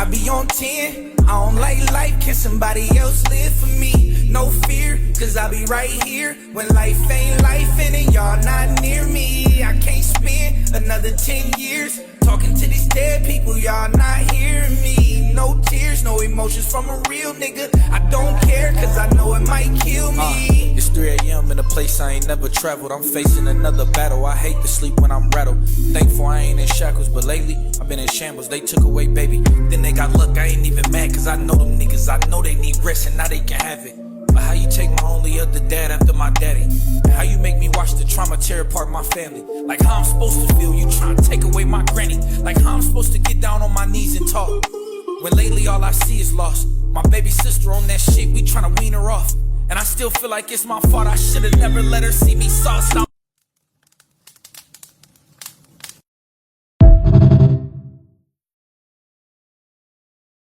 I be on 10, I don't like life, can somebody else live for me? No fear, cause I be right here when life ain't life and then y'all not near me. I can't spend another 10 years talking to these dead people, y'all not hearing me. No tears, no emotions from a real nigga. I don't care cause I know it might kill me. It's 3 a.m. in a place I ain't never traveled. I'm facing another battle, I hate to sleep when I'm rattled. Thankful I ain't in shackles, but lately I've been in shambles. They took away baby, then they got luck. I ain't even mad cause I know them niggas. I know they need rest and now they can have it. But how you take my only other dad after my daddy? And how you make me watch the trauma tear apart my family? Like how I'm supposed to feel, you trying to take away my granny? Like how I'm supposed to get down on my knees and talk when lately all I see is lost. My baby sister on that shit, we tryna wean her off. And I still feel like it's my fault, I should've never let her see me sauced out.